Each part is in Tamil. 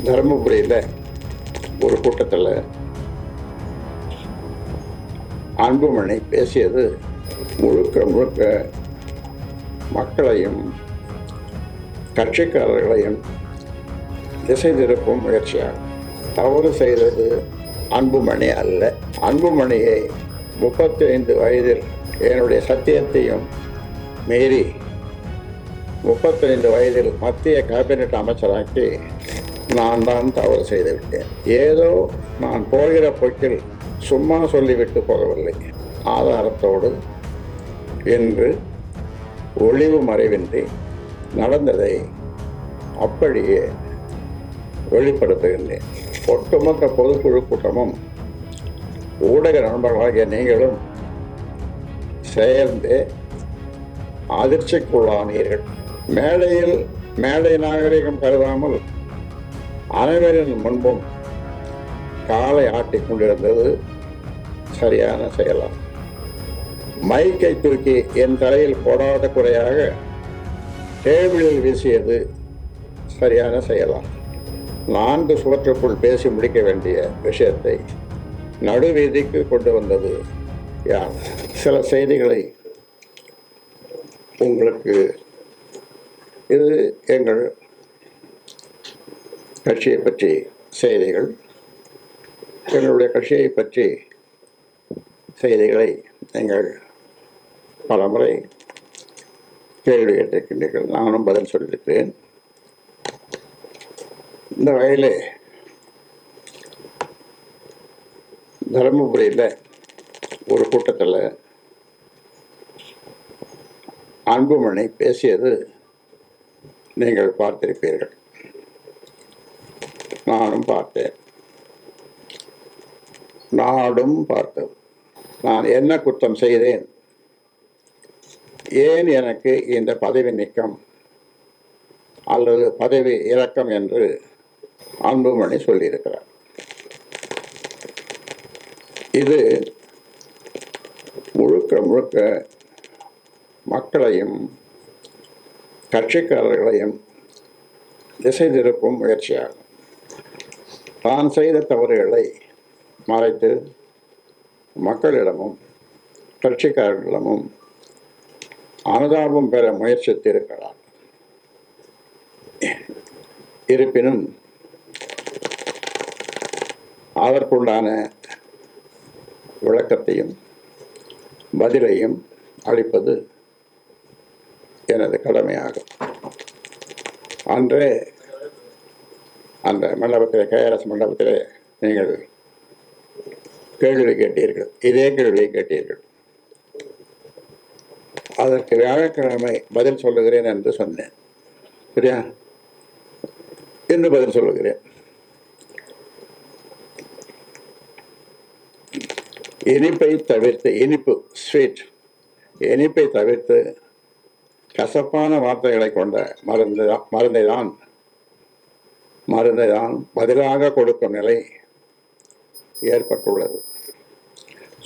தருமபுரியில் ஒரு கூட்டத்தில் அன்புமணி பேசியது முழுக்க முழுக்க மக்களையும் கட்சிக்காரர்களையும் திசை திருப்பும் முயற்சியாகும். தவறு செய்தது அன்புமணி அல்ல. அன்புமணியை 35 வயதில் என்னுடைய சத்தியத்தையும் மீறி 35 வயதில் மத்திய கேபினட் அமைச்சராக்கி நான் தான் தவறு செய்துவிட்டேன். ஏதோ நான் போகிற போக்கில் சும்மா சொல்லிவிட்டு போகவில்லை. ஆதாரத்தோடு என்று ஒளிவு மறைவின்றி நடந்ததை அப்படியே வெளிப்படுத்துகின்றேன். ஒட்டுமொத்த பொதுக்குழு கூட்டமும் ஊடக நண்பர்களாகிய நீங்களும் சேர்ந்து அதிர்ச்சிக்குள்ளானீர்கள். மேடை நாகரிகம் கருதாமல் அனைவரின் முன்பும் காலை ஆட்டிக் கொண்டிருந்தது சரியான செயலாம். மைக்கை தூக்கி என் தலையில் போடாத குறையாக டேபிளில் வீசியது சரியான செயலாம். 4 சுவற்றுக்குள் பேசி முடிக்க வேண்டிய விஷயத்தை நடுவீதிக்கு கொண்டு வந்தது யார்? சில செய்திகளை உங்களுக்கு, இது எங்கள் கட்சியை பற்றி செய்திகள், எங்களுடைய கட்சியை பற்றி செய்திகளை நீங்கள் பலமுறை கேள்வி கேட்டிருக்கின்றீர்கள். நானும் பதில் சொல்லியிருக்கிறேன். இந்த வகையில் தருமபுரியில் ஒரு கூட்டத்தில் அன்புமணி பேசியது நீங்கள் பார்த்திருப்பீர்கள். நானும் பார்த்தேன், நாடும் பார்த்தது. நான் என்ன குற்றம் செய்தேன், ஏன் எனக்கு இந்த பதவி நீக்கம் அல்லது பதவி இறக்கம் என்று அன்புமணி சொல்லியிருக்கிறார். இது முழுக்க முழுக்க மக்களையும் கட்சிக்காரர்களையும் திசை திருப்பும் முயற்சியாகும். தான் செய்த தவறுகளை மறைத்து மக்களிடமும் கட்சிக்காரர்களிடமும் அனுதாபம் பெற முயற்சித்திருக்கிறார். இருப்பினும் அதற்குண்டான விளக்கத்தையும் பதிலையும் அளிப்பது எனது கடமையாகும். அன்றே அந்த மண்டபத்தில், KRS மண்டபத்தில் நீங்கள் கேள்வி கேட்டீர்கள், இதே கேள்வியை கேட்டீர்கள். அதற்கு வியாழக்கிழமை பதில் சொல்லுகிறேன் என்று சொன்னேன். சரியா? என்று பதில் சொல்லுகிறேன். இனிப்பை தவிர்த்து, இனிப்பை தவிர்த்து கசப்பான வார்த்தைகளை கொண்ட மருந்தை தான் பதிலாக கொடுக்கும் நிலை ஏற்பட்டுள்ளது.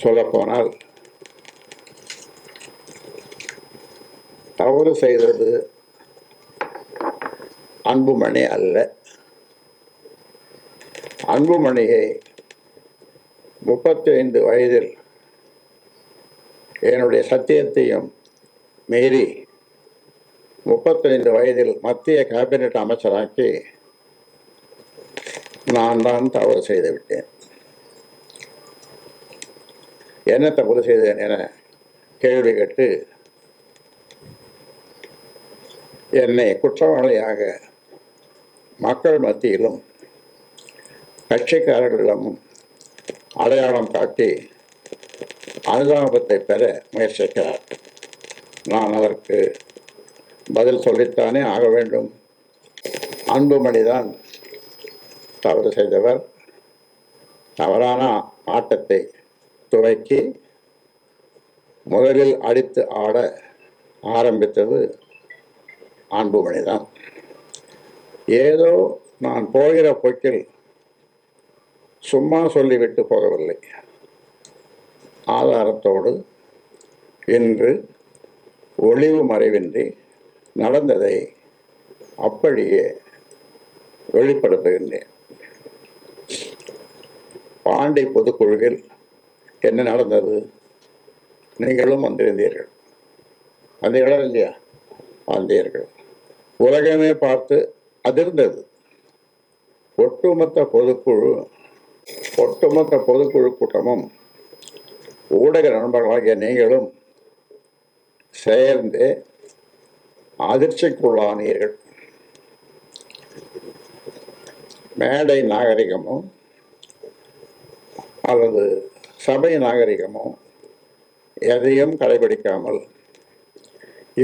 சொல்லப்போனால் தவறு செய்தது அன்புமணி அல்ல. அன்புமணியை 35 வயதில் என்னுடைய சத்தியத்தையும் மீறி 35 வயதில் மத்திய கேபினட் அமைச்சராக்கி நான் தான் தவறு செய்துவிட்டேன். என்ன தவறு செய்தேன் என கேள்வி கேட்டு என்னை குற்றவாளியாக மக்கள் மத்தியிலும் கட்சிக்காரர்களிடமும் அடையாளம் காட்டி அனுதாபத்தை பெற முயற்சிக்கிறார். நான் அதற்கு பதில் சொல்லித்தானே ஆக வேண்டும். அன்புமணிதான் தவறு செய்தவர். தவறான ஆட்டத்தை துவக்கி முதலில் அடித்து ஆட ஆரம்பித்தது அன்புமணிதான். ஏதோ நான் போகிற போக்கில் சும்மா சொல்லிவிட்டு போகவில்லை. ஆதாரத்தோடு என்று ஒளிவு மறைவின்றி நடந்ததை அப்படியே வெளிப்படுத்துகின்றேன். பாண்டி பொதுக்குழுவில் என்ன நடந்தது? நீங்களும் வந்திருந்தீர்கள். வந்தீர்களா இல்லையா? வந்தீர்கள். உலகமே பார்த்து அதிர்ந்தது. ஒட்டுமொத்த பொதுக்குழு கூட்டமும் ஊடக நண்பர்களாகிய நீங்களும் சேர்ந்து அதிர்ச்சிக்குள்ளானீர்கள். மேடை நாகரிகமோ அல்லது சபை நாகரிகமோ எதையும் கடைபிடிக்காமல்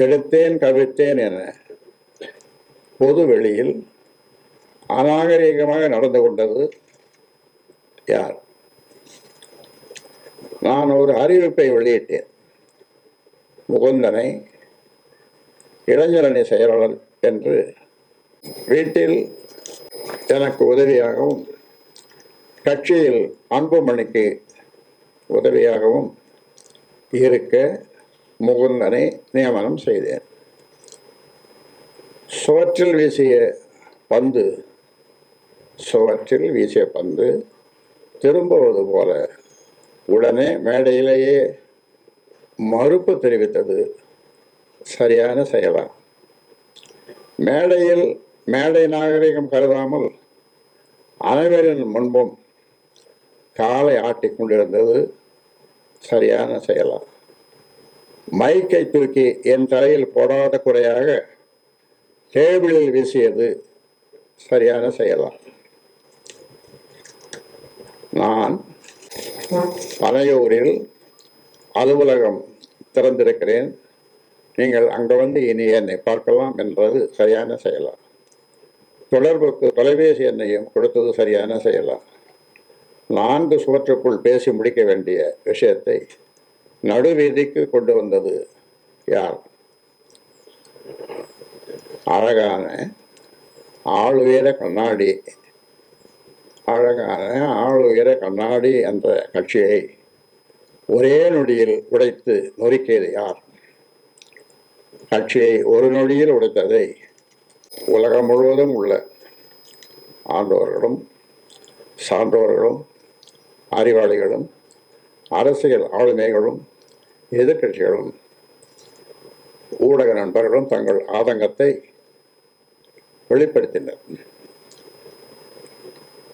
எடுத்தேன் கவிழ்த்தேன் என பொது வெளியில் அநாகரிகமாக நடந்து கொண்டது யார்? நான் ஒரு அறிவிப்பை வெளியிட்டேன். முகுந்தனை இளைஞரணி செயலாளர் என்று வீட்டில் எனக்கு உதவியாகவும் கட்சியில் அன்புமணிக்கு உதவியாகவும் இருக்க முகுந்தனை நியமனம் செய்தேன். சுவற்றில் வீசிய பந்து திரும்புவது போல உடனே மேடையிலேயே மறுப்பு தெரிவித்தது சரியான செயலா? மேடை நாகரிகம் கருதாமல் அனைவரின் முன்பும் காலை ஆட்டிக் கொண்டிருந்தது சரியான செயலா? மைக்கை தூக்கி என் தலையில் போடாத குறையாக டேபிளில் வீசியது சரியான செயலா? நான் பனையூரில் அலுவலகம் திறந்திருக்கிறேன், நீங்கள் அங்கே வந்து இனி என்னை பார்க்கலாம் என்றது சரியான செயலா? தொடர்புக்கு தொலைபேசி எண்ணையும் கொடுத்தது சரியான செயலா? 4 சுவற்றுக்குள் பேசி முடிக்க வேண்டிய விஷயத்தை நடுவீதிக்கு கொண்டு வந்தது யார்? அழகான ஆளுயர கண்ணாடி என்ற கட்சியை ஒரே நொடியில் உடைத்து நொறுக்கியது யார்? கட்சியை ஒரு நொடியில் உடைத்ததை உலகம் முழுவதும் உள்ள ஆண்டோர்களும் சான்றோர்களும் அறிவாளிகளும் அரசியல் ஆளுமைகளும் எதிர்கட்சிகளும் ஊடக நண்பர்களும் தங்கள் ஆதங்கத்தை வெளிப்படுத்தினர்.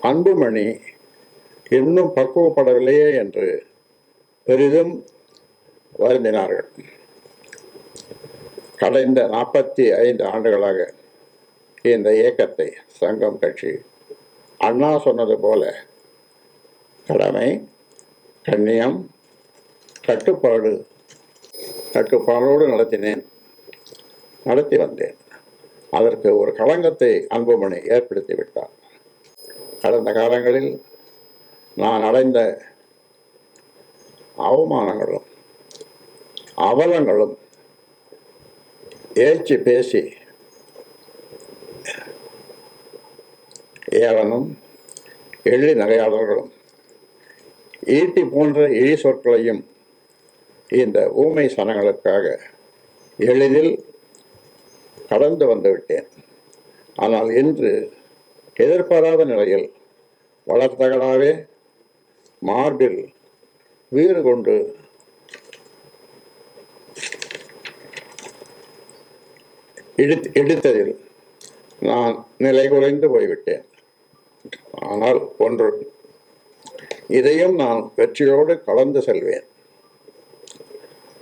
அன்புமணி இன்னும் பக்குவப்படவில்லையே என்று பெரிதும் வருந்தினார்கள். கடந்த 45 ஆண்டுகளாக இந்த இயக்கத்தை சங்கம் கட்சி அண்ணா சொன்னது போல கடமை, கண்ணியம், கட்டுப்பாடோடு நடத்தி வந்தேன். அதற்கு ஒரு களங்கத்தை அன்புமணி ஏற்படுத்தி விட்டார். கடந்த காலங்களில் நான் அடைந்த அவமானங்களும் அவலங்களும் ஏற்றி பேசி ஏளனும் எள்ளி நகையாளர்களும் ஈட்டி போன்ற இழி சொற்களையும் இந்த ஊமை சனங்களுக்காக எளிதில் கடந்து வந்துவிட்டேன். ஆனால் இன்று எதிர்பாராத நிலையில் வளர்த்தகளாவே மார்பில் வீறு கொண்டு இடித்ததில் நான் நிலை குறைந்து போய்விட்டேன். ஆனால் ஒன்று, இதையும் நான் வெற்றியோடு கலந்து செல்வேன்.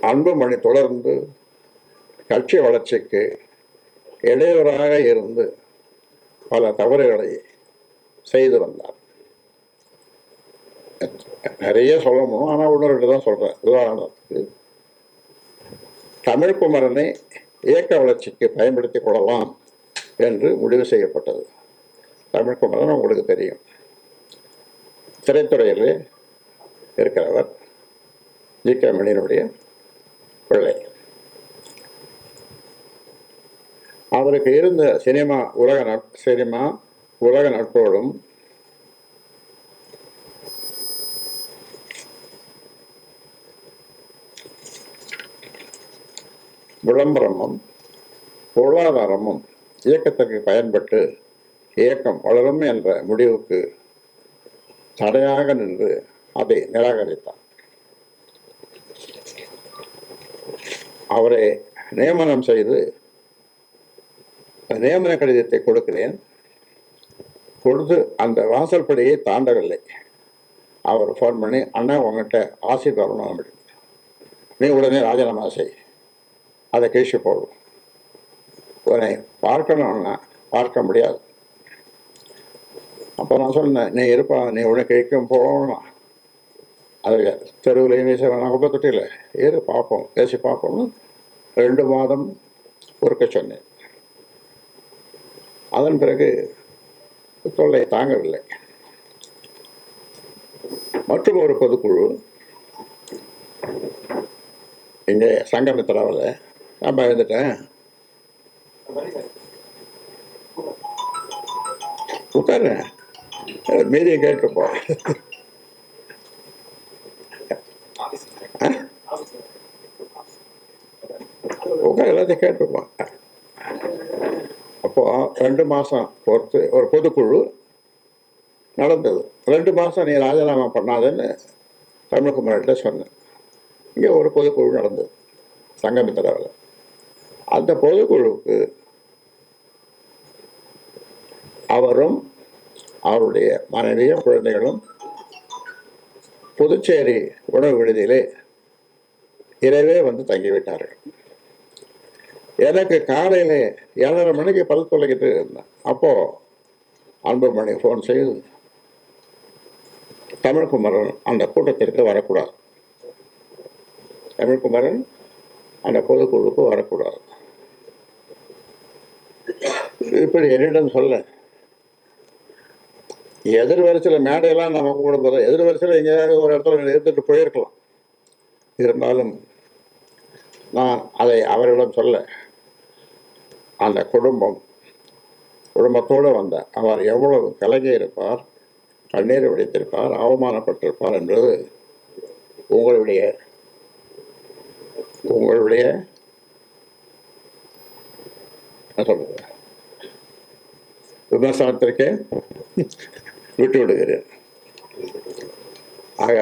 அன்புமணி தொடர்ந்து கட்சி வளர்ச்சிக்கு இடையூறாக இருந்து பல தவறுகளை செய்து வந்தார். நிறைய சொல்லணும், ஆனால் 1-2 தான் சொல்றேன். உதாரணத்துக்கு, தமிழ்குமரனை இயக்க வளர்ச்சிக்கு பயன்படுத்திக் கொள்ளலாம் என்று முடிவு செய்யப்பட்டது. தமிழ்குமரன் உங்களுக்கு தெரியும், திரைத்துறையில் இருக்கிறவர், ஜி.கே. மணியினுடைய பிள்ளை. அவருக்கு இருந்த உலக நட்போடும் விளம்பரமும் பொருளாதாரமும் இயக்கத்திற்கு பயன்பட்டு இயக்கம் வளரும் என்ற முடிவுக்கு தடையாக நின்று அதை நிராகரித்தார். அவரை நியமனம் செய்து நியமன கடிதத்தை கொடுக்கிறேன். கொடுத்து அந்த வாசல்படியை தாண்டவில்லை. அவர் ஃபோன் பண்ணி, அண்ணா உங்ககிட்ட ஆசீர்வாதம் அப்படின்னு, நீ உடனே ராஜினாமா செய், அதை கீழ்ச்சி போடும், உன்னை பார்க்கணும்னா பார்க்க முடியாது. அப்போ நான் சொன்னேன், நீ இருப்பா, நீ உடனே கிழக்கும் போகணும், அது தெருவில் வீச வேணாம், குப்பை தொட்டியில் ஏறு பார்ப்போம், பேசி பார்ப்போம்னு 2 மாதம் பொறுக்க சொன்னேன். அதன் பிறகு தொல்லை தாங்கவில்லை. மற்றும் ஒரு பொதுக்குழு இங்கே சங்கமித்திராவில் நான் பயந்துட்டேன். உட்காரு, மீதியை கேட்டுப்போம். உட்கார், எல்லாத்தையும் கேட்டுப்போம். அப்போ 2 மாதம் பொறுத்து ஒரு பொதுக்குழு நடந்தது. 2 மாதம் நீ ராஜினாமா பண்ணாதுன்னு தமிழ்குமரன்கிட்ட சொன்னேன். இங்கே ஒரு பொதுக்குழு நடந்தது சங்கமித்திராவில். அந்த பொதுக்குழுவுக்கு அவரும் அவருடைய மனைவியும் குழந்தைகளும் புதுச்சேரி உணவு விடுதியிலே இரவே வந்து தங்கிவிட்டார்கள். எனக்கு காலையில் 7:30 மணிக்கு பல் தொலைக்கிட்டு இருந்தேன். அப்போது அன்புமணி ஃபோன் செய்து, தமிழ்குமரன் அந்த கூட்டத்திற்கு வரக்கூடாது, தமிழ்குமரன் அந்த பொதுக்குழுக்கு வரக்கூடாது, இப்படி என்னிடம் சொல்ல. எதிர்வரிசையில் மேடையெல்லாம் நம்ம கூடும்போது எதிர்வரிசையில் எங்கேயாவது ஒரு இடத்துல எடுத்துட்டு போயிருக்கலாம். இருந்தாலும் நான் அதை அவரிடம் சொல்ல, அந்த குடும்பத்தோடு வந்த அவர் எவ்வளவு கலங்கி இருப்பார், கண்ணீர் வெடித்திருப்பார், அவமானப்பட்டிருப்பார் என்பது உங்களுடைய சொல்லுங்க விமர்சனத்திற்கே விட்டு விடுகிறேன். ஆக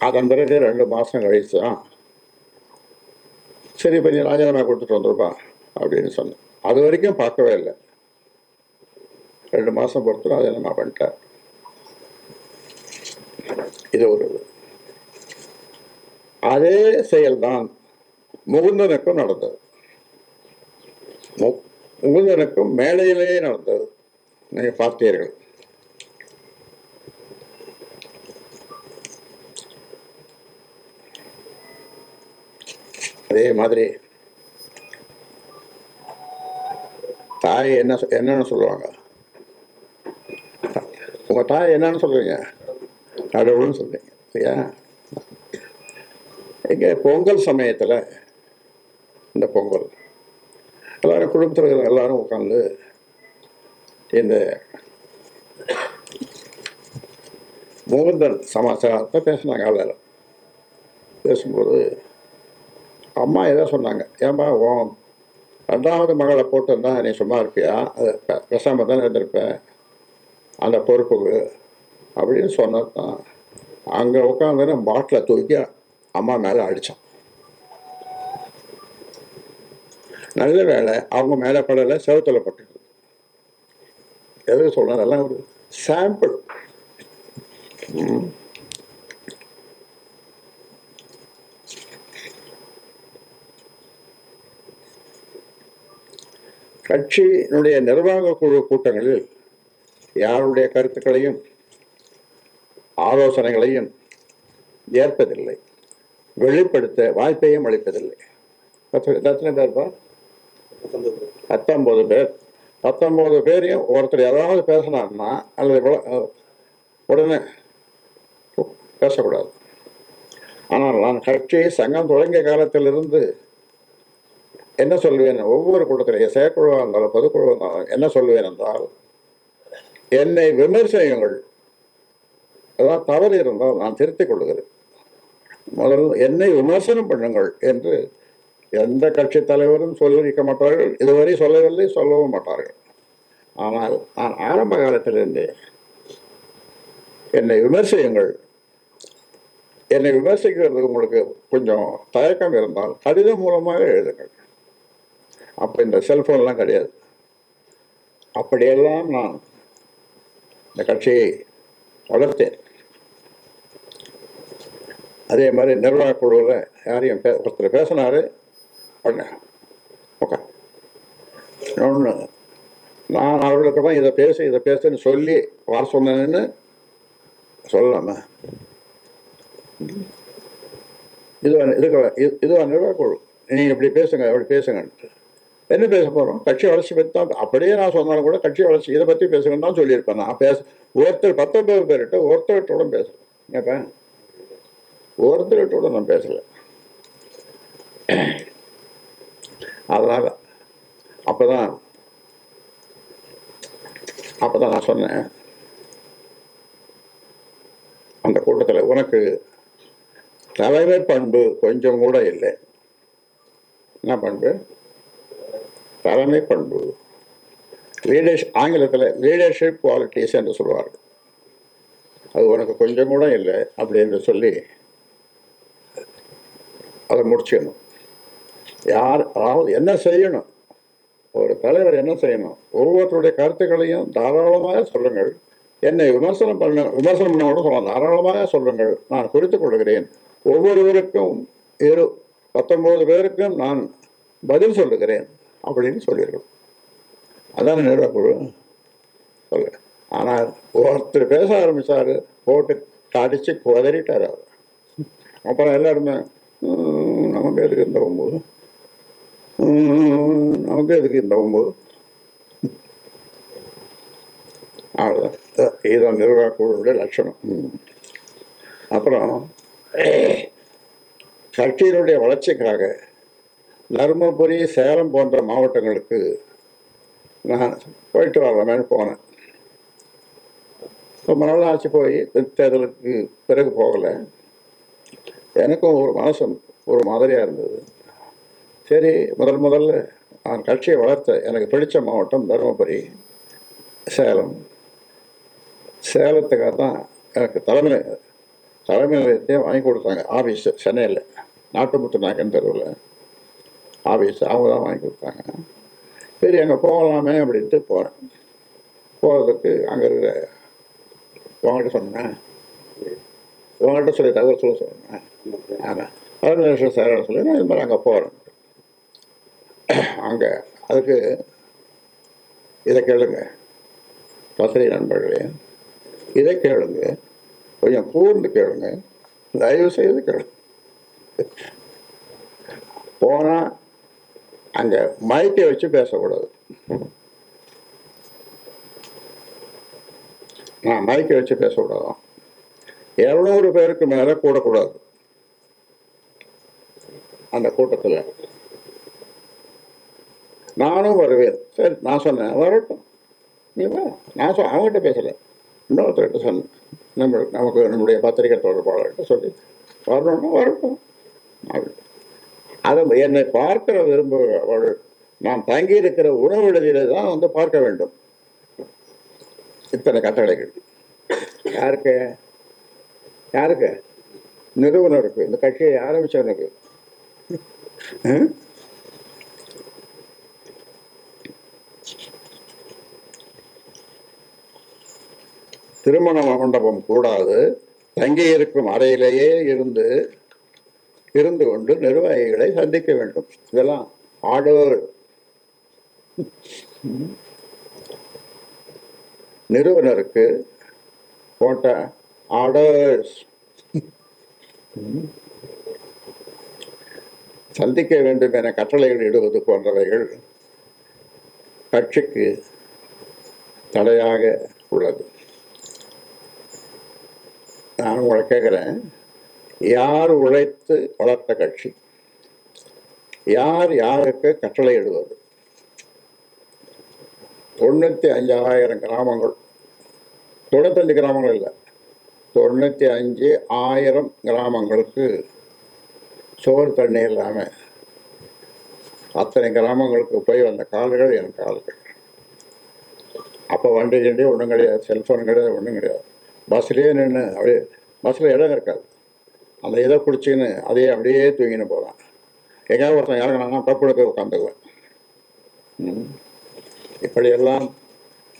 அதன் பிறகு 2 மாதம் கழிச்சு தான் சரி இப்போ நீ ராஜினாமா கொடுத்துட்டு வந்துருப்பா அப்படின்னு சொன்னேன். அது வரைக்கும் பார்க்கவே இல்லை. 2 மாதம் பொறுத்து ராஜினாமா பண்ணிட்டார். இது ஒரு அதே செயல்தான் முகுந்தனுக்கும் நடந்தது. முகுந்தனுக்கும் மேடையிலேயே நடந்தது, நீங்கள் பார்த்தீர்கள். அதே மாதிரி தாய் என்னன்னு சொல்லுவாங்க, உங்க தாய் என்னன்னு சொல்றீங்க, கடவுள்னு சொல்றீங்க இல்லையா? இங்கே பொங்கல் சமயத்தில் இந்த பொங்கல் எல்லாரும் குடும்பத்தில் இருக்கிற எல்லாரும் உட்காந்து இந்த முகுந்தன் சமாச்சாரத்தை பேசினாங்க. எல்லாரும் பேசும்போது அம்மா எதோ சொன்னாங்க, ஏன்பா உன் 2வது மகளை போட்டுருந்தா நீ சும்மா இருப்பியா, அது பேசாமல் தானே இருந்திருப்பேன் அந்த பொறுப்புக்கு அப்படின்னு சொன்னது தான். அங்கே உட்காந்து பாட்டிலை தூக்கி அம்மா மேலே அடித்தான். நல்ல வேலை அவங்க மேலே படலை, செவத்தில் பட்டுது. எதுக்கு சொல்கிறேன், அதெல்லாம் ஒரு சாம்பிள். கட்சியினுடைய நிர்வாக குழு கூட்டங்களில் யாருடைய கருத்துக்களையும் ஆலோசனைகளையும் ஏற்பதில்லை, வெளிப்படுத்த வாய்ப்பையும் அளிப்பதில்லை. எத்தனை பேர்ப்பா? 19 பேர். 19 பேரையும் ஒருத்தர் ஏதாவது பேசினார்னா அல்லது உடனே பேசக்கூடாது. ஆனால் நான் கட்சி சங்கம் தொடங்கிய காலத்திலிருந்து என்ன சொல்லுவேன், ஒவ்வொரு கூட்டத்திலேயே செயற்குழுவாக இருந்தாலும் பொதுக்குழுவாக இருந்தாலும் என்ன சொல்லுவேன் என்றால், என்னை விமர்சனங்கள் ஏதாவது தவறு இருந்தால் நான் திருத்திக் கொள்கிறேன், முதல்ல என்னை விமர்சனம் பண்ணுங்கள் என்று எந்த கட்சி தலைவரும் சொல்லியிருக்க மாட்டார்கள், இதுவரை சொல்லவில்லை, சொல்லவும் மாட்டார்கள். ஆனால் நான் ஆரம்ப காலத்திலிருந்து என்னை விமர்சியுங்கள், என்னை விமர்சிக்கிறதுக்கு உங்களுக்கு கொஞ்சம் தயக்கம் இருந்தால் கடிதம் மூலமாக எழுதுங்கள். அப்போ இந்த செல்போன்லாம் கிடையாது. அப்படியெல்லாம் நான் இந்த கட்சியை வளர்த்தேன். அதே மாதிரி நிர்வாக குழுவில் யாரையும் ஒருத்தர் பேசினாரு, ஓகே ஒன்று நான் அவர்களுக்கு தான் இதை பேசுன்னு சொல்லி வர சொன்னேன்னு சொல்லலாமா? இதுவா நிர்வாக குழு, நீங்கள் இப்படி பேசுங்க அப்படி பேசுங்கன்ட்டு என்ன பேச போகிறோம்? கட்சி வளர்ச்சி பற்றி தான். அப்படியே நான் சொன்னாலும் கூட கட்சி வளர்ச்சி இதை பற்றி பேசுங்கன்னு தான் சொல்லியிருப்பேன். நான் ஒருத்தர் 19 பேர்கிட்ட ஒருத்தர்கிட்ட பேசுகிறேன். ஏப்பேன் ஒருத்தர்கிட்ட நான் பேசலை. அதனால் அப்போதான் நான் சொன்னேன் அந்த கூட்டத்தில், உனக்கு தலைமை பண்பு கொஞ்சம் கூட இல்லை. என்ன பண்பு? தலைமை பண்பு, ஆங்கிலத்தில் லீடர்ஷிப் குவாலிட்டிஸ் என்று சொல்வார்கள். அது உனக்கு கொஞ்சம் கூட இல்லை அப்படின்னு சொல்லி அதை முடிச்சிடணும். அதாவது என்ன செய்யணும், ஒரு தலைவர் என்ன செய்யணும், ஒவ்வொருத்தருடைய கருத்துக்களையும் தாராளமாக சொல்லுங்கள். என்னை விமர்சனம் பண்ண கூட சொல்லலாம், தாராளமாக சொல்லுங்கள், நான் குறித்துக் கொள்கிறேன். ஒவ்வொருவருக்கும் 19 பேருக்கும் நான் பதில் சொல்லுகிறேன் அப்படின்னு சொல்லியிருக்கணும். அதான் நிர்வாகக்குழு சொல்லு. ஆனால் ஒருத்தர் பேச ஆரம்பித்தார், போட்டு கடிச்சு குதறிட்டார் அவர். அப்புறம் எல்லாருமே நமக்கு எதுக்கு இந்த ஒம்பது, நமக்கு எதுக்கு இந்த ஒம்பது, அவ்வளோதான். இதுதான் நிர்வாகக்குழுடைய லட்சணம். அப்புறம் கட்சியினுடைய வளர்ச்சிக்காக தருமபுரி, சேலம் போன்ற மாவட்டங்களுக்கு நான் போயிட்டு வரலாமேன்னு போனேன். ரொம்ப நாள் ஆச்சு போய், தேர்தலுக்கு பிறகு போகலை. எனக்கும் ஒரு மனசம் ஒரு மாதிரியாக இருந்தது. சரி, முதல்ல நான் கட்சியை வளர்த்த எனக்கு பிடித்த மாவட்டம் தருமபுரி, சேலம். சேலத்துக்காக தான் எனக்கு தலைமை நிலையத்தையும் வாங்கி கொடுத்தாங்க. ஆஃபீஸு சென்னையில் நாட்டுமுத்து நாயக்கன் தெருவில் ஆஃபீஸ் அவங்க தான் வாங்கி கொடுத்தாங்க. சரி, அங்கே போகலாமே அப்படின்ட்டு போகிறேன். போகிறதுக்கு அங்கே இருக்கிற உங்கள்கிட்ட சொன்னேன், உங்கள்கிட்ட சொல்லி தகவல் சொன்னேன். ஆமாம், 15 லட்சம் சேர சொல்லி நான் இது மாதிரி அங்கே போகிறேன். அங்கே அதுக்கு இதை கேளுங்க பத்திரிகை நண்பர்களே, இதை கேளுங்க, கொஞ்சம் கூர்ந்து கேளுங்க, தயவு செய்து கேளுங்க. போனால் அங்கே மைக்கை வச்சு பேசக்கூடாது. நான் மைக்கை வச்சு பேசக்கூடாது. 200 பேருக்கு மேலே கூடக்கூடாது அந்த கூட்டத்தில். நானும் வருவேன். சரி, நான் சொன்னேன் வரட்டும், நீ வா. நான் அவங்ககிட்ட பேசலை, இன்னொருத்தர்கிட்ட சொன்னேன், நமக்கு நம்முடைய பத்திரிகை தொடர்பாளர்கிட்ட சொல்லி வரணும்னா வரட்டும். அதை என்னை பார்க்கிற விரும்புகிறவள் நான் தங்கியிருக்கிற உணவு விடுதியில தான் வந்து பார்க்க வேண்டும். இத்தனை கட்டளைகள் யாருக்கு? நிறுவனருக்கு, இந்த கட்சியை ஆரம்பிச்சவனுக்கு. திருமண மண்டபம் கூடாது, தங்கியிருக்கும் அறையிலேயே இருந்து கொண்டு நிர்வாகிகளை சந்திக்க வேண்டும். இதெல்லாம் ஆர்டர். நிறுவனருக்கு போட்ட ஆர்டர்ஸ். சந்திக்க வேண்டும் என கட்டளைகள் இடுவது போன்றவைகள் கட்சிக்கு தடையாக உள்ளது. நான் உங்களை கேட்குறேன், யார் உழைத்து வளர்த்த கட்சி? யாருக்கு கட்டளை இடுவது? 95,000 கிராமங்கள், 95 கிராமங்கள் இல்லை, 95,000 கிராமங்களுக்கு சோறு தண்ணி இல்லாமல் அத்தனை கிராமங்களுக்கு போய் வந்த கால்கள் என் கால்கள். அப்போ வண்டி கிண்டி ஒன்றும் கிடையாது, செல்ஃபோன் கிடையாது, ஒன்றும் கிடையாது. பஸ்லேயே நின்று அப்படியே பஸ்ஸில் இடம் இருக்காது, அந்த இதை பிடிச்சின்னு அதையே அப்படியே தூங்கின்னு போவேன். எங்கேயாவது ஒருத்தன் இறங்கினாங்கன்னா தப்புட போய் உட்காந்துக்குவேன். இப்படியெல்லாம்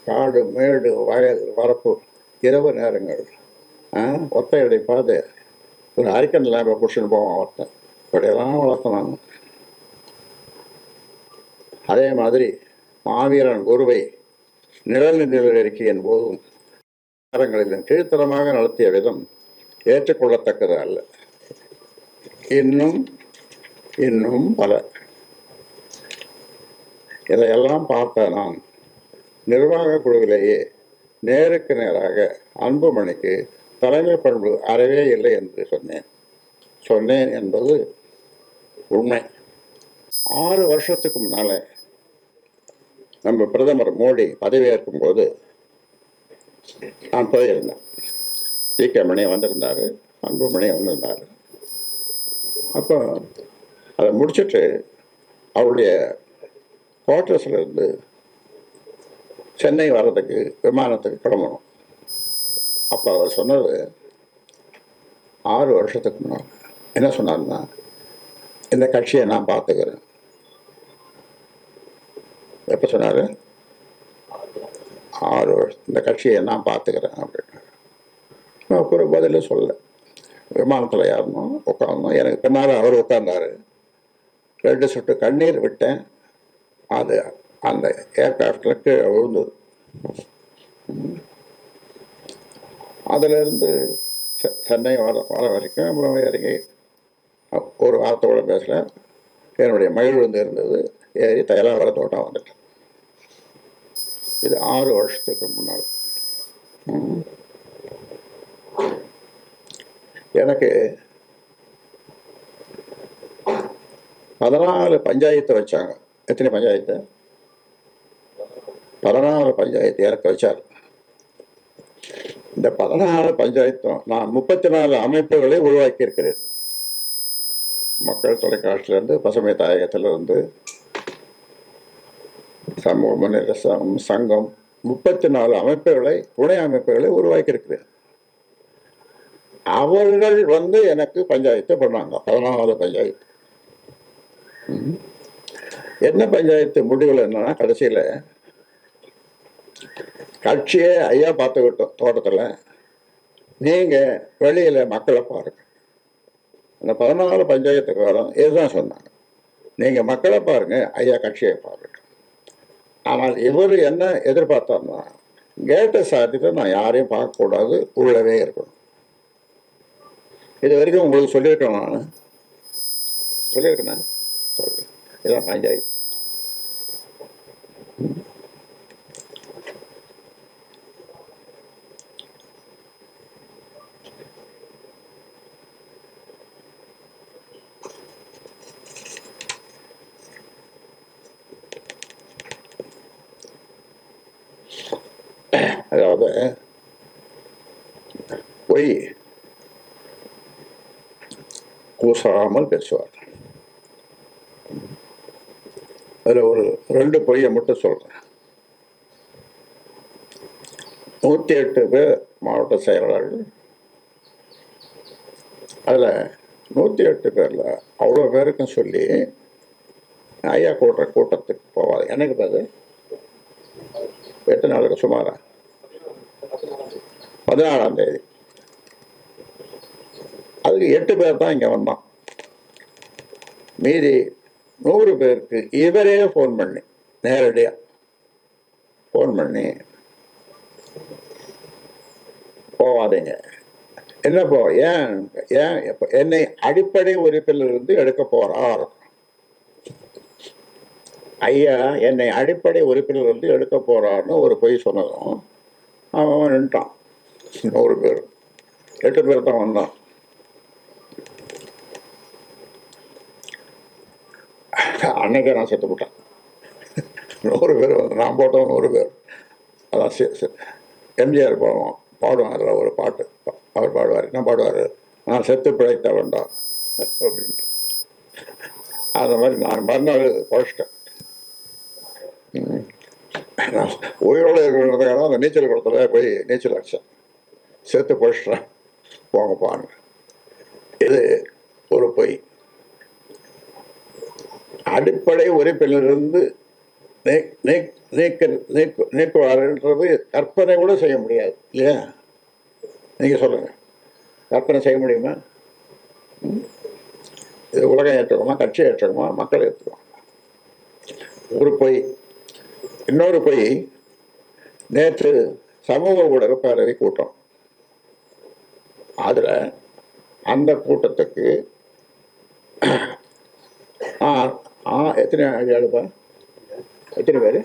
காடு மேடு வயல் வரப்பு இரவு நேரங்கள் ஒத்தையடை பார்த்து ஒரு அரிக்கன் லேம்பை பிடிச்சின்னு போவான் ஒருத்தன். இப்படியெல்லாம் வளர்த்தனாங்க. அதே மாதிரி மாவீரன் குருவை நிழல் அறிக்கையின் போதும் நேரங்களிலும் கீழ்த்தரமாக நடத்திய விதம் ஏற்றுக்கொள்ளத்தக்கது அல்ல. இன்னும் இன்னும் பல. இதையெல்லாம் பார்த்த நான் நிர்வாக குழுவிலேயே நேருக்கு நேராக அன்புமணிக்கு தலைமை பண்பு அறவே இல்லை என்று சொன்னேன் என்பது உண்மை. 6 வருஷத்துக்கு முன்னால நம்ம பிரதமர் மோடி பதவியேற்கும் போது நான் போயிருந்தேன். டி.கே. மணி வந்திருந்தார், அன்புமணி வந்திருந்தார். அப்போ அதை முடிச்சுட்டு அவருடைய குவார்ட்டர்ஸில் இருந்து சென்னை வர்றதுக்கு விமானத்துக்கு கிளம்பணும். அப்போ அவர் சொன்னது 6 வருஷத்துக்கு முன்னால் என்ன சொன்னார்னா, இந்த கட்சியை நான் பார்த்துக்கிறேன். எப்போ சொன்னார்? 6 வருஷம் இந்த கட்சியை நான் பார்த்துக்கிறேன் அப்படின்னு. அப்புறம் பதிலே சொல்லலை. விமானத்தில் ஏறணும், உட்காரணும். எனக்கு பின்னால் அவர் உட்கார்ந்தார். 2 சொட்டு கண்ணீர் விட்டேன். அது அந்த ஏர்கிராஃப்டில் கீழே விழுந்தது. அதிலிருந்து சென்னை வர வரைக்கும் அப்புறம் இறங்கி ஒரு வார்த்தையோட பேசல. என்னுடைய மகிழ் வந்து இருந்தது. ஏறி தயாராக தோட்டம் வந்துட்டேன். இது 6 வருஷத்துக்கு முன்னால். எனக்கு 14 பஞ்சாயத்து வச்சாங்க. எத்தனை பஞ்சாயத்து? 14 பஞ்சாயத்து இறக்க வச்சார். இந்த 14 பஞ்சாயத்தும் நான் 34 அமைப்புகளை உருவாக்கி இருக்கிறேன். மக்கள் தொலைக்காட்சியிலிருந்து, பசுமை தாயகத்திலிருந்து, சமூக முன்னேற்ற சங்கம் 34 அமைப்புகளை, துணை அமைப்புகளை உருவாக்கி இருக்கிறேன். அவர்கள் வந்து எனக்கு பஞ்சாயத்து பண்ணாங்க. 14 பஞ்சாயத்து. என்ன பஞ்சாயத்து முடிவுகள் என்னன்னா, கடைசியில் கட்சியே ஐயா பார்த்துக்கிட்டோம் தோட்டத்தில், நீங்கள் வெளியில் மக்களை பாருங்க. அந்த 14 பஞ்சாயத்துக்கு வரும் இதுதான் சொன்னாங்க. நீங்கள் மக்களை பாருங்க, ஐயா கட்சியை பாருங்க. ஆனால் இவர் என்ன எதிர்பார்த்தார்னா, கேட்டை சாத்திட்டு நான் யாரையும் பார்க்கக்கூடாது, உள்ளவே இருக்கணும். இது வரைக்கும் உங்களுக்கு சொல்லியிருக்கேன். நான் சொல்லியிருக்கேன். இதான் பஞ்சாயத்து. அதாவது பொய் கூசாமல் பேசுவார். அதில் ஒரு 2 பொய்யை மட்டும் சொல்கிறேன். 108 பேர் மாவட்ட செயலாளர்கள். அதில் 108 பேரில் அவ்வளோ பேருக்கும் சொல்லி ஐயா கூட்டத்துக்கு போவார். எனக்கு அது 8 நாளுக்கு சுமாரா 14ஆம் தேதி. அதுக்கு 8 பேர் தான் இங்கே வந்தான். மீதி 100 பேருக்கு இவரே ஃபோன் பண்ணி, நேரடியாக ஃபோன் பண்ணி, போவாதீங்க, என்ன போ, ஏன் என்னை அடிப்படை உறுப்பிலிருந்து எடுக்க போறார் ஐயா, என்னை அடிப்படை உறுப்பிலிருந்து எடுக்க போறார்னு ஒரு பொய் சொன்னதும் அவன் நின்ட்டான். 100 பேர், 8 பேர் தான் வந்தான். அன்னைக்கே நான் செத்து போட்டேன். 100 பேர் வந்து நான் போட்டோம். 100 பேர். அதான் எம்ஜிஆர் பாடுவான். அதில் ஒரு பாட்டு அவர் பாடுவார். என்ன பாடுவார்? நான் செத்து பிழைத்த வேண்டாம் அப்படின்ட்டு. அந்த மாதிரி நான் மறுநாள் குறைச்சிட்டேன். உயிரோடு இருக்கிறதுக்காக அந்த நீச்சல் குளத்துல போய் நீச்சல் அடித்தேன். சேர்த்து குறைச்சிட்டேன், போங்கப்பான்னு. இது ஒரு பொய். அடிப்படை உறுப்பிலிருந்து நீக்குவார்ன்றது கற்பனை கூட செய்ய முடியாது இல்லையா? நீங்கள் சொல்லுங்கள், கற்பனை செய்ய முடியுமா? இது உலகம் ஏற்றுக்குமா, கட்சி ஏற்றுக்குமா, மக்கள் ஏற்றுக்குமா? ஒரு பொய். இன்னொரு பொய், நேற்று சமூக ஊடக பேரவை கூட்டம். அதில் அந்த கூட்டத்துக்கு எத்தனை ஐயாளுப்பா, எத்தனை பேர்?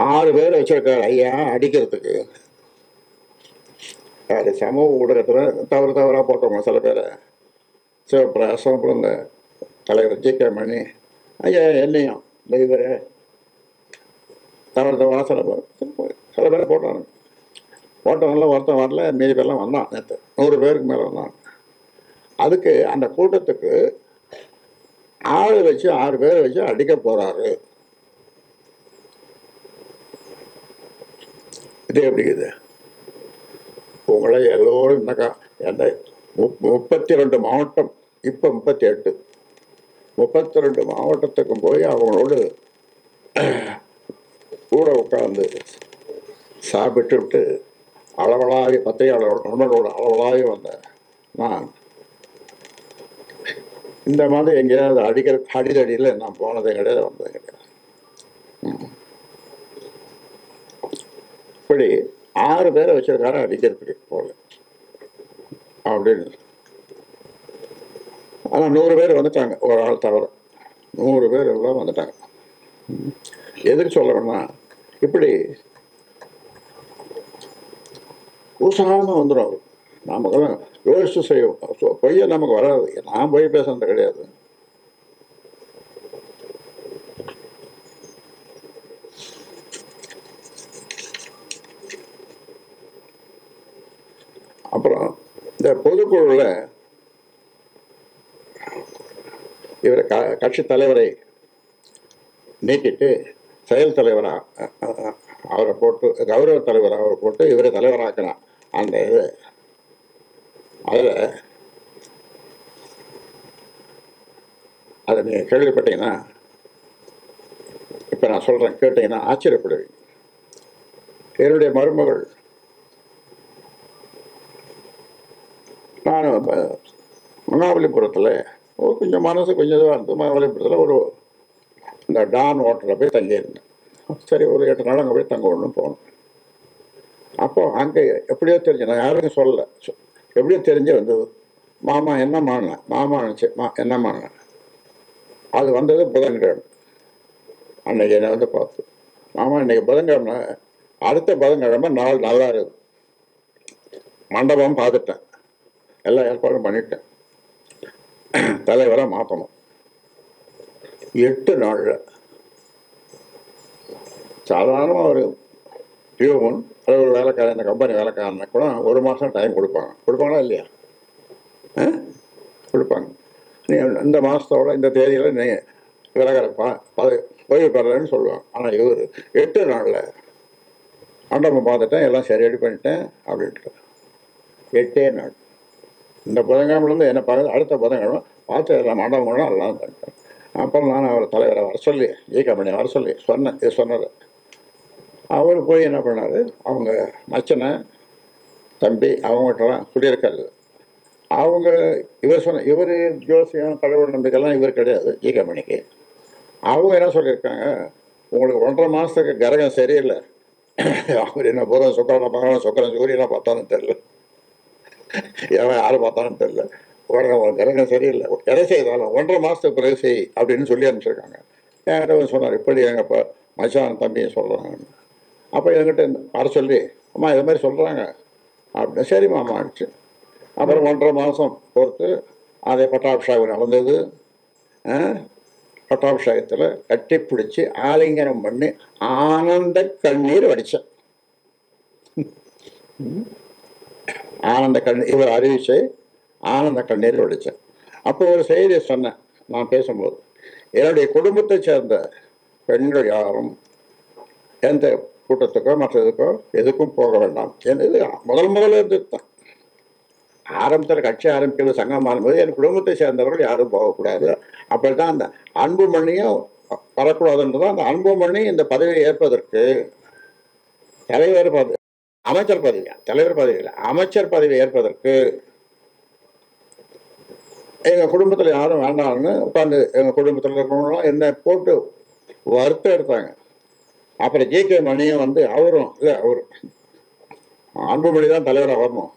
6 பேர் வச்சிருக்காரு ஐயா அடிக்கிறதுக்கு. அது சமூக ஊடகத்தில் தவறாக போட்டவங்க சில பேரை. சிவபிரகாசம், அப்புறம் இந்த தலைவர் ஜி.கே. மணி ஐயா, என்னையும் இந்த இவரை தவறாக சில பேரை போட்டாங்க. போட்டவங்களாம் ஒருத்தன் வரல, மீதி பேர்லாம் வந்தான். நேற்று 100 பேருக்கு மேலே வந்தாங்க. அதுக்கு அந்த கூட்டத்துக்கு ஆள் வச்சு 6 பேரை வச்சு அடிக்க போறாரு. இது எப்படி? இது உங்களை எல்லோரும் இந்த 32 மாவட்டம், இப்போ 38, 32 மாவட்டத்துக்கும் போய் அவங்களோடு கூட உட்கார்ந்து சாப்பிட்டு விட்டு அளவலாகி பத்திரிகையாளர் நண்பர்களோட அளவலாகி வந்த நான் இந்த மாதிரி எங்கேயாவது அடிதடியில் நான் போனதே கிடையாது, வந்தது கிடையாது. இப்படி 6 பேரை வச்சிருக்காரு அடிக்கிறதுக்கு போல அப்படின்னு. ஆனால் 100 பேர் வந்துட்டாங்க, ஒரு ஆள் தவிர 100 பேர் எல்லாம் வந்துட்டாங்க. எதுக்கு சொல்லணும்னா, இப்படி உசாம வந்துடும் அவர். நமக்கெல்லாம் யோசிச்சு செய்வோம். பொய்ய நமக்கு வராது. நான் போய் பேசுறது கிடையாது. அப்புறம் இந்த பொதுக்குழுவில் இவரை கட்சி தலைவரை நீக்கிட்டு செயல் தலைவராக அவரை போட்டு, கௌரவ தலைவராக அவரை போட்டு இவரை தலைவராக்கினான். அந்த இது அதில் அதை நீங்கள் கேள்விப்பட்டீங்கன்னா, இப்போ நான் சொல்கிறேன், கேட்டீங்கன்னா ஆச்சரியப்படுவீங்க. என்னுடைய மருமகள், நான் மகாபலிபுரத்தில் கொஞ்சம் மனசு கொஞ்சம் இதுவாக இருந்தது. மகாபலிபுரத்தில் ஒரு இந்த டான் ஹோட்டலில் போய் தங்கியிருந்தேன். சரி, ஒரு 8 நாள் அங்கே போய் தங்க ஒன்று போனோம். அப்போ அங்கே எப்படியோ தெரிஞ்சு, நான் யாருக்கும் சொல்லலை, எப்படியோ தெரிஞ்சு வந்தது. மாமா என்ன மாறினேன், மாமா நினச்சி என்ன மாறினேன். அது வந்தது புதன்கிழமை. அன்னைக்கு என்னை வந்து பார்த்து, மாமா இன்னைக்கு புதன்கிழமை, அடுத்த புதன்கிழமை நாள் நல்லா இருக்குது. மண்டபம் பார்த்துட்டேன், எல்லா ஏற்பாடும் பண்ணிட்டேன், தலைவராக மாற்றணும். 8 நாளில் சாதாரணமாக ஒரு பியூன் அல்லது ஒரு வேலைக்காரன், இந்த கம்பெனி வேலைக்காரனை கூட 1 மாதம் டைம் கொடுப்பாங்களா இல்லையா? கொடுப்பாங்க. நீ இந்த மாதத்தோட இந்த தேதியில் நீ விலகிறப்பா ஓய்வு பெறலன்னு சொல்லுவாங்க. ஆனால் இவர் 8 நாளில் மண்டபம் பார்த்துட்டேன், எல்லாம் சரி ரெடி பண்ணிட்டேன் அப்படின்ட்டு 8 நாள். இந்த புதன்கிழமைலேருந்து என்ன பார்த்து அடுத்த புதன்கிழமை பார்த்து எல்லாம் மண்டபம் கூட எல்லாம் பண்ணிட்டேன். அப்புறம் நான் அவர் தலைவரை வர சொல்லி, கம்பெனியை வர சொல்லி சொன்னேன். இது சொன்னது அவர் போய் என்ன பண்ணார், அவங்க மச்சனை தம்பி அவங்ககிட்டலாம் சொல்லியிருக்காரு. அவங்க இவர் ஜோசியம் கடவுள் நம்பிக்கைலாம் இவர் கிடையாது கம்பெனிக்கு. அவங்க என்ன சொல்லியிருக்காங்க, உங்களுக்கு 1.5 மாதத்துக்கு கிரகம் சரியில்லை. அவர் என்ன புதன் சுக்கரனை பார்க்கணும், சுக்கரன் சூரியனை பார்த்தாலும் தெரில, ஏன் யாரை பார்த்தாலும் தெரில, கிரகம் சரியில்லை, எதை செய்தாலும் 1.5 மாதத்துக்கு பிறகு செய் அப்படின்னு சொல்லி அனுப்பிச்சிருக்காங்க. என்கிட்ட சொன்னார், இப்படி எங்கள் மச்சான் தம்பியை சொல்கிறாங்க. அப்போ என்கிட்ட வர சொல்லி, அம்மா இது மாதிரி சொல்கிறாங்க அப்படின்னு. சரிம்மா அம்மா ஆயிடுச்சு. அப்புறம் 1.5 மாதம் பொறுத்து அதே பட்டாபிஷேகம் நடந்தது. பட்டாபிஷேகத்தில் கட்டி பிடிச்சி ஆலிங்கனம் பண்ணி ஆனந்த கண்ணீர் வடித்தேன். ஆனந்த கண்ணீர் இவர் அறிவிச்சு ஆனந்த கண்ணீர் வடித்தேன். அப்போ ஒரு செய்தியை சொன்னேன் நான் பேசும்போது, என்னுடைய குடும்பத்தை சேர்ந்த பெண்கள் யாரும் எந்த கூட்டத்துக்கோ மற்றதுக்கோ எதுக்கும் போக வேண்டாம் என்பது முதல்ல இருந்து தான். ஆரம்பத்தில் கட்சி ஆரம்பிக்கிறது சங்கம் ஆரம்பிப்பது என் குடும்பத்தை சேர்ந்தவர்கள் யாரும் போகக்கூடாது. அப்படித்தான் அந்த அன்புமணியும் வரக்கூடாதுன்றதான். அந்த அன்புமணி இந்த பதவியை ஏற்பதற்கு தலைவர் பதவி, அமைச்சர் பதவி, தலைவர் பதவி இல்லை, அமைச்சர் பதவி ஏற்பதற்கு எங்கள் குடும்பத்தில் யாரும் வேண்டாம்னு உட்காந்து எங்கள் குடும்பத்தில் இருக்கிறவங்களும் என்னை போட்டு வருத்தம் எடுத்தாங்க. அப்புறம் ஜே.கே. மணியும் வந்து அவரும் இல்லை, அவர் அன்புமணி தான் தலைவராக வரணும்,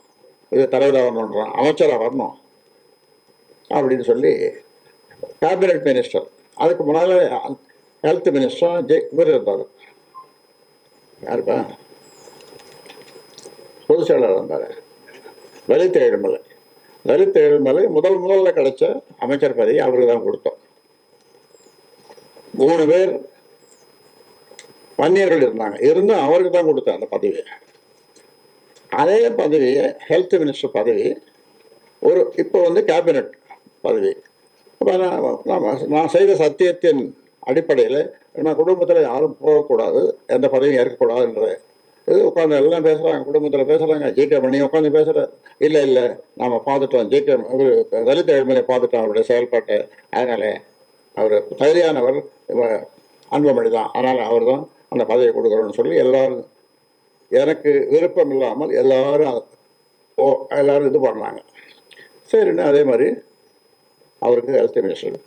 இது தலைவராக வரணுன்றான், அமைச்சராக வரணும் அப்படின்னு சொல்லி கேபினட் மினிஸ்டர், அதுக்கு முன்னால் ஹெல்த் மினிஸ்டர் இவர் இருந்தார், யாருப்பா பொதுச் செயலாளர் இருந்தார் லலித் ஏழுமலை. லலித் ஏழுமலை முதல்ல கிடைச்ச அமைச்சர் பதவி அவருக்கு தான் கொடுத்தோம். 3 பேர் வன்னியர்கள் இருந்தாங்க, இருந்தும் அவருக்கு தான் கொடுத்தேன் அந்த பதவியை. அதே பதவியை ஹெல்த் மினிஸ்டர் பதவி ஒரு இப்போ வந்து கேபினட் பதவி. இப்போ நான் செய்த சத்தியத்தின் அடிப்படையில் நான் குடும்பத்தில் யாரும் போகக்கூடாது, எந்த பதவியும் ஏற்கக்கூடாதுன்ற இது உட்காந்து எல்லாம் பேசுகிறாங்க, குடும்பத்தில் பேசுகிறாங்க. ஜே.கே. மணி உட்காந்து பேசுகிறார், இல்லை நாம் பார்த்துட்டோம், ஜே.கே. லலித் ஏழுமலை பார்த்துட்டோம் அவருடைய செயல்பாட்டை, அதனால் அவர் தகுதியானவர் அன்புமணி தான், அதனால் அவர் தான் அந்த பதவியை கொடுக்குறோன்னு சொல்லி எல்லாரும், எனக்கு விருப்பம் இல்லாமல் எல்லாரும் இது பண்ணாங்க. சரின்னு அதே மாதிரி அவருக்கு ஹெல்த் மினிஸ்டர்,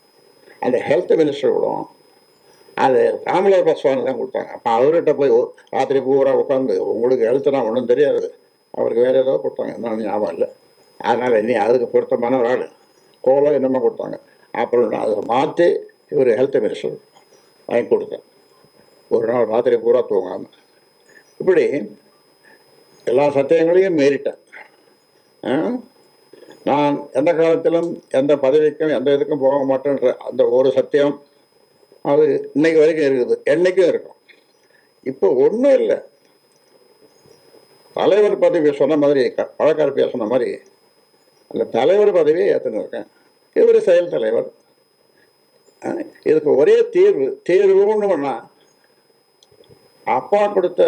அந்த ஹெல்த் மினிஸ்டர் கூட அது ராமலோர் பஸ்வான் தான் கொடுத்தாங்க. அப்போ அவர்கிட்ட போய் ராத்திரி பூரா உட்காந்து உங்களுக்கு ஹெல்த்னா ஒன்றும் தெரியாது, அவருக்கு வேறு ஏதோ கொடுத்தாங்க, என்னன்னு ஞாபகம் இல்லை. அதனால் இனி அதுக்கு பொருத்தமான ஒரு ஆள் கோலம் என்னமோ கொடுத்தாங்க. அப்புறம் அதை மாற்றி இவர் ஹெல்த் மினிஸ்டர் வாங்கி கொடுத்தேன். ஒரு நாள் ராத்திரி பூரா தூங்காமல் இப்படி எல்லா சத்தியங்களையும் மீறிட்டேன். நான் எந்த காலத்திலும் எந்த பதவிக்கும் எந்த இதுக்கும் போக மாட்டேன்ற அந்த ஒரு சத்தியம் அது இன்னைக்கு வரைக்கும் இருக்குது, என்னைக்கும் இருக்கும். இப்போ ஒன்றும் இல்லை, தலைவர் பதவி சொன்ன மாதிரி பழக்கருப்பியா சொன்ன மாதிரி அந்த தலைவர் பதவியை ஏற்றுன்னு இருக்கேன். இவர் செயல் தலைவர். இதுக்கு ஒரே தீர்வுன்னு பண்ணா அப்பா கொடுத்த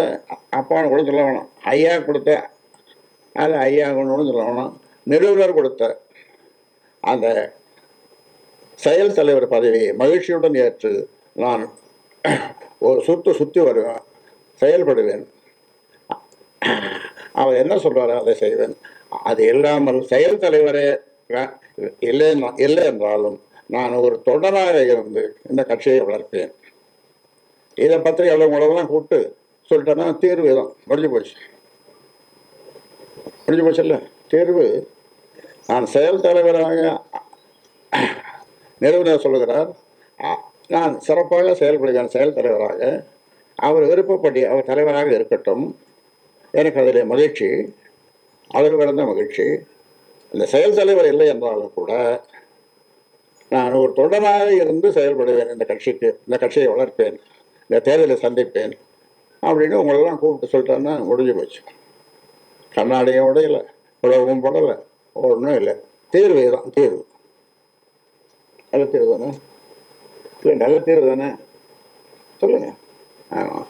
அப்பான்னு கூட சொல்ல வேணும், ஐயா கொடுத்த அது ஐயா கொண்டு சொல்ல வேணும், நிறுவனர் கொடுத்த அந்த செயல் தலைவர் பதவியை மகிழ்ச்சியுடன் ஏற்று நான் ஒரு சுற்றி வருவேன், செயல்படுவேன். அவர் என்ன சொல்றாரோ அதை செய்வேன். அது இல்லாமல் செயல் தலைவரே இல்லை என்றாலும் நான் ஒரு தொடராக இருந்து இந்த கட்சியை வளர்ப்பேன். இதை பற்றி எவ்வளோலாம் கூப்பிட்டு சொல்லிட்டேன்னா தீர்வு தான் முடிஞ்சு போச்சுல்ல. தீர்வு நான் செயல் தலைவராக நிறுவனர் சொல்லுகிறார், நான் சிறப்பாக செயல்படுகிறேன் செயல் தலைவராக, அவர் விருப்பப்படி அவர் தலைவராக இருக்கட்டும், எனக்கு அதில் மகிழ்ச்சி, அவர் கடந்த மகிழ்ச்சி. இந்த செயல் தலைவர் இல்லை என்றாலும் கூட நான் ஒரு தொடராக இருந்து செயல்படுவேன், இந்த கட்சியை வளர்ப்பேன், இந்த தேர்தலை சந்திப்பேன் அப்படின்னு உங்களெல்லாம் கூப்பிட்டு சொல்லிட்டேன்னா முடிஞ்சு போச்சு. கண்ணாடியோட இல்லை, உலகமும் போடலை, ஒன்றும் இல்லை. தீர்வு தான் தீர்வு. நல்ல தீர்வு தானே? இல்லை நல்ல தீர்வு தானே? சொல்லுங்க. ஆமாம்.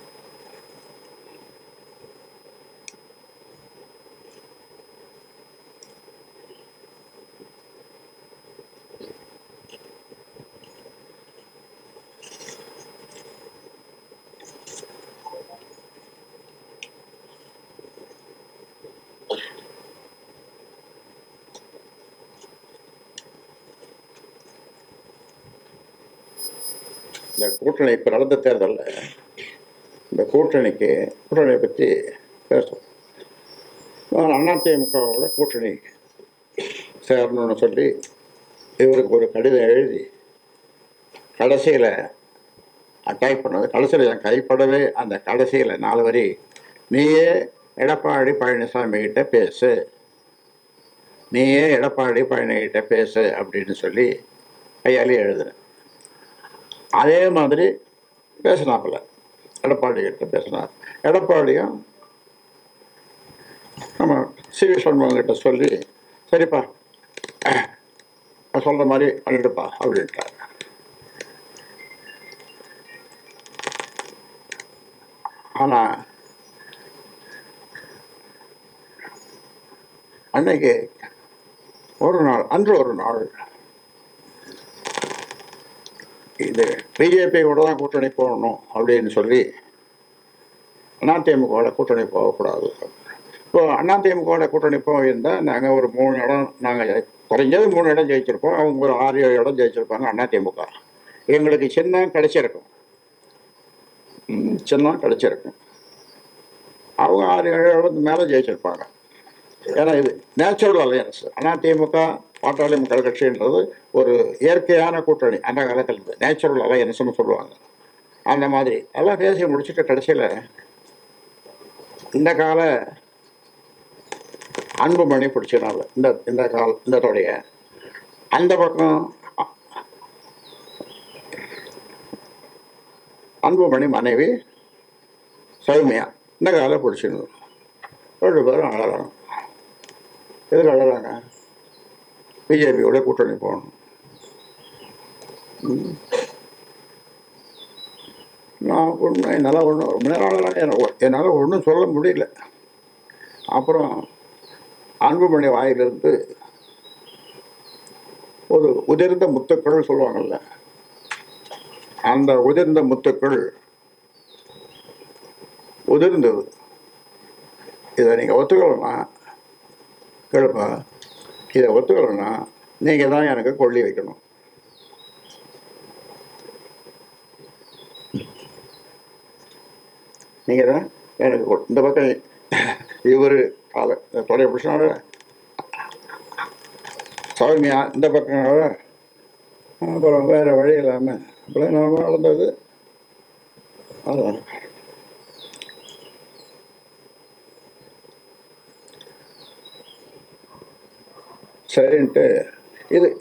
இந்த கூட்டணி இப்போ நடந்த தேர்தலில் இந்த கூட்டணியை பற்றி பேசுவோம். நான் அதிமுகவோட கூட்டணி சேரணும்னு சொல்லி இவருக்கு ஒரு கடிதம் எழுதி கடைசியில் டைப் பண்ணது, கடைசியில் என் கைப்படவே அந்த கடைசியில் 4 வரி, நீயே எடப்பாடி பழனிசாமி கிட்ட பேசு, நீயே எடப்பாடி பழனிகிட்ட பேசு அப்படின்னு சொல்லி கையாலே எழுதுனேன். அதே மாதிரி பேசினாப்புல எடப்பாடி கிட்ட பேசினார். எடப்பாடியும் நம்ம சி.வி. சண்முகம் கிட்ட சொல்லி, சரிப்பா சொல்கிற மாதிரி பண்ணிடுப்பா அப்படின்ட்டார். ஆனால் அன்னைக்கு அன்று ஒரு நாள் இது பிஜேபியோட தான் கூட்டணி போகணும் அப்படின்னு சொல்லி அதிமுகவோட கூட்டணி போகக்கூடாது. இப்போ அதிமுகவோட கூட்டணி போயிருந்தால் நாங்கள் ஒரு 3 இடம், நாங்கள் குறைஞ்சது 3 இடம் ஜெயிச்சிருப்போம். அவங்க ஒரு 6-7 இடம் ஜெயிச்சிருப்பாங்க அதிமுக. எங்களுக்கு சின்னம் கிடைச்சிருக்கும், சின்னம் கிடைச்சிருக்கும். அவங்க 6-7 இடத்துக்கு மேலே ஜெயிச்சிருப்பாங்க. ஏன்னா இது நேச்சுரல் அலையன்ஸ். அதிமுக பாட்டாளி மக்கள் கட்சின்றது ஒரு இயற்கையான கூட்டணி. அந்த காலத்தில் இருந்து நேச்சுரல் அலையன்ஸ்னு சொல்லுவாங்க. அந்த மாதிரி எல்லாம் பேசி முடிச்சுட்டு கடைசியில் இந்த கால அன்புமணி பிடிச்சனால இந்த தொடைய அந்த பக்கம் அன்புமணி மனைவி சௌமியா இந்த காலை பிடிச்சிருந்தோம். 2 பேரும் அழறாங்க. எதுக்கு அழறாங்க? பிஜேபியோட கூட்டணி போகணும். நான் என்னால் ரொம்ப நேரம் என்னால் ஒன்றும் சொல்ல முடியல. அப்புறம் அன்புமணி வாயிலிருந்து ஒரு உதிர்ந்த முத்துக்கள் சொல்லுவாங்கள்ல, அந்த உதிர்ந்த முத்துக்கள் உதிர்ந்தது. இதை நீங்கள் ஒத்துக்கலன்னா கேளுப்பா, இதை ஒத்துக்கலன்னா நீங்கள் தான் எனக்கு கொள்ளி வைக்கணும். நீங்கள் தான் எனக்கு இந்த பக்கம் இவர் தொடைய பிடிச்சினால சௌமியா இந்த பக்கம், அப்புறம் வேறு வழி இல்லாமல் அப்புறம் நம்ம நடந்தது. அதுதான் சரின்ட்டு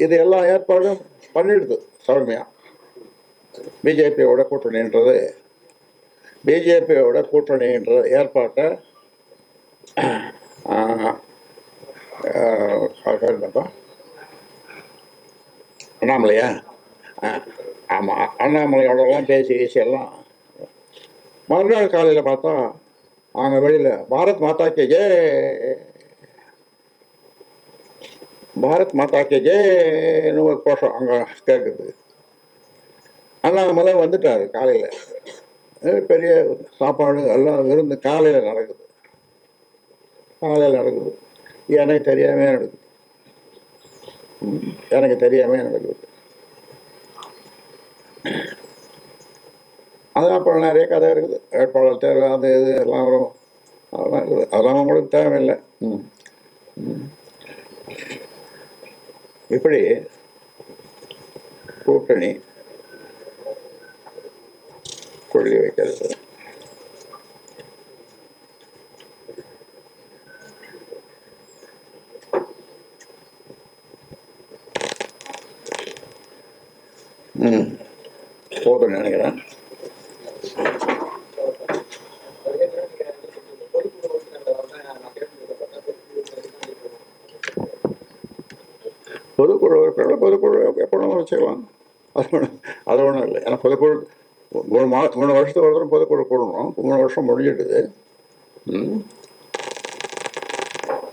இது எல்லா ஏற்பாடும் பண்ணிடுது சௌமியா. பிஜேபியோட கூட்டணின்றது ஏற்பாட்டை அண்ணாமலையா? ஆமாம், அண்ணாமலையோடலாம் பேசி எல்லாம் மறுநாள் காலையில் பார்த்தா அவங்க வெளியில் பாரத் மாதா கே ஜேன்னு ஒரு கோஷம் அங்கே கேட்குது. அண்ணாமலை வந்துட்டார் காலையில். பெரிய சாப்பாடு எல்லாம் விருந்து காலையில் நடக்குது. எனக்கு தெரியாமல் நடக்குது. அதான் அப்புறம் நிறைய கதை இருக்குது. வேட்பாளர் தேர்வு அது இது எல்லாம் வரும். அதெல்லாம் இருக்குது. அதெல்லாம் உங்களுக்கு தேவையில்லை. இப்படி கூட்டணி கொள்ளி வைக்கிறது. போதும் நினைக்கிறேன். பொதுக்குழு எப்போ வச்சுக்கலாம், அது ஒன்றும் இல்லை. ஏன்னா பொதுக்குழு 3 வருஷத்துக்கு ஒரு தரம் பொதுக்குழு கூடணும். 3 வருஷம் முடிஞ்சிடுது.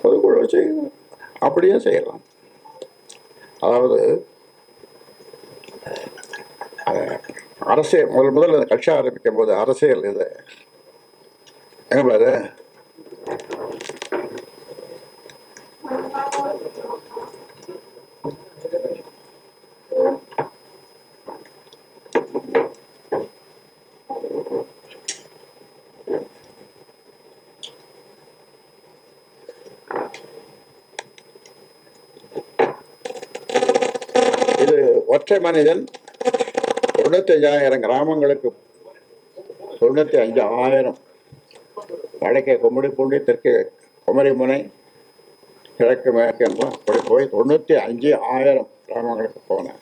பொதுக்குழு வச்சு அப்படியே செய்யலாம். அதாவது அரசியல் முதல்ல கட்சி ஆரம்பிக்கும் போது அரசியல் இது எங்க பாரு இது ஒற்றை மனிதன் 95,000 கிராமங்களுக்கு 95,000 வடக்கே கும்மிடிப்பூண்டி, தெற்கே குமரிமுனை, கிழக்கு மேற்கு எல்லாம் அப்படி போய் 95,000 கிராமங்களுக்கு போனேன்.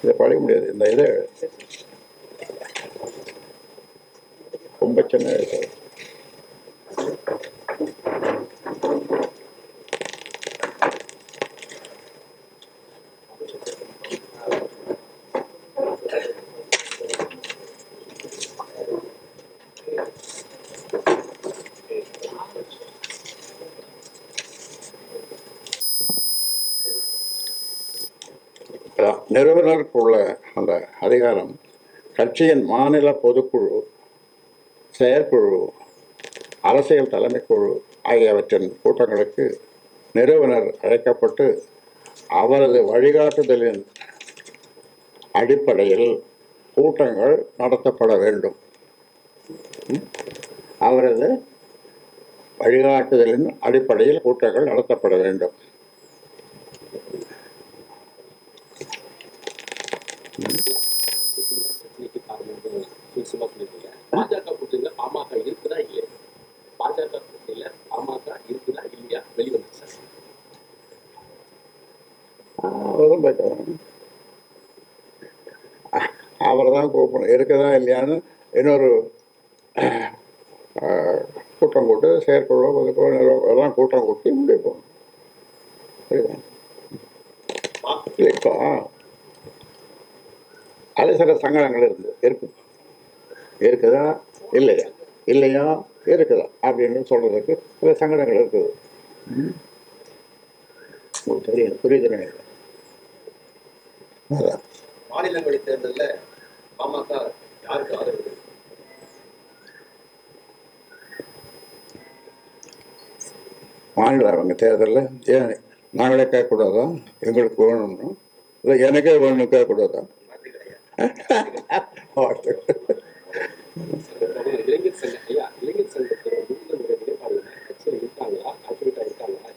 இதை படிக்க முடியாது. இந்த இது ரொம்ப சின்ன இது. நிறுவனருக்குள்ள அந்த அதிகாரம் கட்சியின் மாநில பொதுக்குழு, செயற்குழு, அரசியல் தலைமைக்குழு ஆகியவற்றின் கூட்டங்களுக்கு நிறுவனர் அழைக்கப்பட்டு அவரது வழிகாட்டுதலின் அடிப்படையில் கூட்டங்கள் நடத்தப்பட வேண்டும். அவரது வழிகாட்டுதலின் அடிப்படையில் கூட்டங்கள் நடத்தப்பட வேண்டும். பாஜக கூட்டணியில பாமக இருக்குதா இல்லையா? பாஜக கூட்டணியில பாமக இருக்குதா இல்லையா? வெளிவந்து சார் அவரை தான் கூப்பிடணும். இருக்குதா இல்லையான்னு இன்னொரு கூட்டம் கூட்டு செயற்குழு எல்லாம் கூட்டம் கூட்டி முடிப்போம். இப்போ அது சில சங்கடங்கள் இருக்குதா இல்லையா இருக்குதா அப்படின்னு சொல்றதுக்கு சில சங்கடங்கள் இருக்குது. தெரியும், புரியுது. மாநிலங்களவை தேர்தலில் பாமக யாருக்கு ஆதரவு? மாநில தேர்தலில் ஏன் நாங்களே கேட்கக்கூடாதா? எங்களுக்கு வேணும்னு இல்லை எனக்கே வேணும்னு கேட்கக்கூடாதா? இளைஞர் சங்கம் ஐயா, இளைஞர் சங்கத்தோட கட்சியில் இருக்காங்களா, ஆக்டிவேட்டா இருக்காங்களா?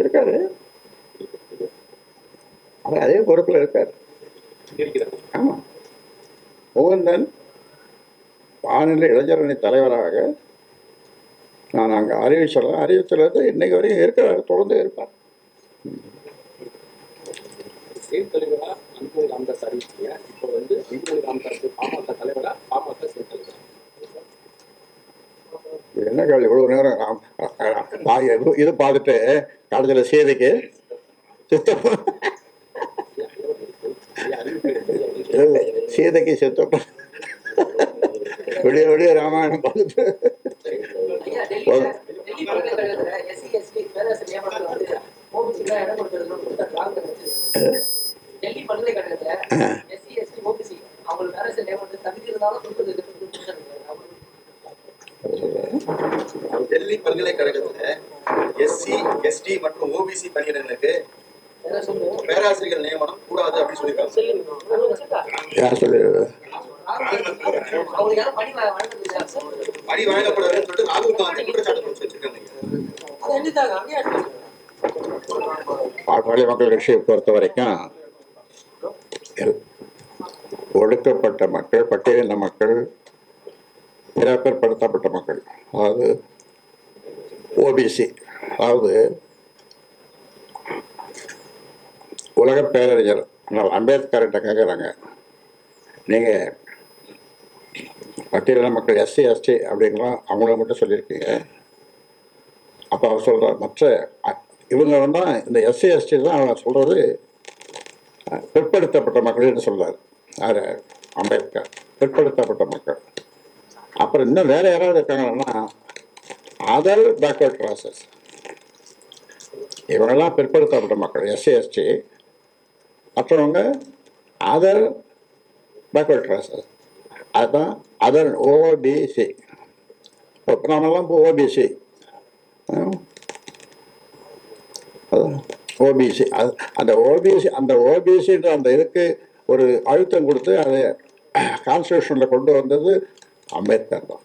இருக்காரு, அவர் அதே பொறுப்பில் இருக்கார். ஆமாம், மோகன்தான் மாநில இளைஞரணி தலைவராக நான் அங்கே அறிவிச்சது இன்னைக்கு வரையும் இருக்கிறார், தொடர்ந்து இருப்பார். ஸ்டேட் தலைவரா அன்புமணி ராமதாஸ் அறிவிச்சீங்க, இப்போ வந்து அன்புமணி ராமதாஸ் பாமக தலைவரா, பாமக ஸ்டேட் தலைவரா? என்ன கேள்வி இவ்வளவு நேரம்? இது பார்த்துட்டு கடைசியில் சேதைக்கு இல்லை, சீதைக்கு செத்த விடிய விடிய ராமாயணம் பார்த்துட்டு டெல்லி பல்கலைக்கழகத்துல எஸ்சி, எஸ்டி மற்றும் ஓபிசி பணியிடங்களுக்கு பேராசிரியர்கள் நியமனம் கூடாது அப்படின்னு சொல்லியிருக்காங்க. யார் சொல்லிடுறது? பணி வழங்கப்படுவதுன்னு சொல்லிட்டு ராகுல் காந்தி குற்றச்சாட்டு வச்சிருக்காங்க. பாட்டாளி மக்கள் கட்சியை பொறுத்த வரைக்கும் ஒடுக்கப்பட்ட மக்கள், பட்டியலின மக்கள், பிறப்பற்படுத்தப்பட்ட மக்கள், அதாவது ஓபிசி, அதாவது உலக பேரறிஞர் அம்பேத்கர்கிட்ட கேட்குறாங்க, நீங்கள் பட்டியலின மக்கள் எஸ்சி எஸ்டி அப்படிங்கலாம் அவங்கள மட்டும் சொல்லியிருக்கீங்க. அப்போ அவர் சொல்கிறார், மற்ற இவங்க தான் இந்த எஸ்சி எஸ்டி தான் அவர் சொல்கிறது பிற்படுத்தப்பட்ட மக்கள்னு சொல்கிறார். யார்? அம்பேத்கர். பிற்படுத்தப்பட்ட மக்கள். அப்புறம் இன்னும் வேறு யாராவது இருக்காங்கன்னா அதர் பேக்வர்ட் கிளாஸஸ், இவங்கெல்லாம் பிற்படுத்தப்பட்ட மக்கள் எஸ்சி எஸ்டி, மற்றவங்க அதர் பேக்வர்ட் கிளாஸஸ், அதுதான் அதர் ஓபிசி. இப்போ நாமெல்லாம் இப்போ ஓபிசி, ஓபிசி, அந்த ஓபிசின்ற அந்த இதுக்கு ஒரு அழுத்தம் கொடுத்து அதை கான்ஸ்டியூஷனில் கொண்டு வந்தது அம்பேத்கர் தான்.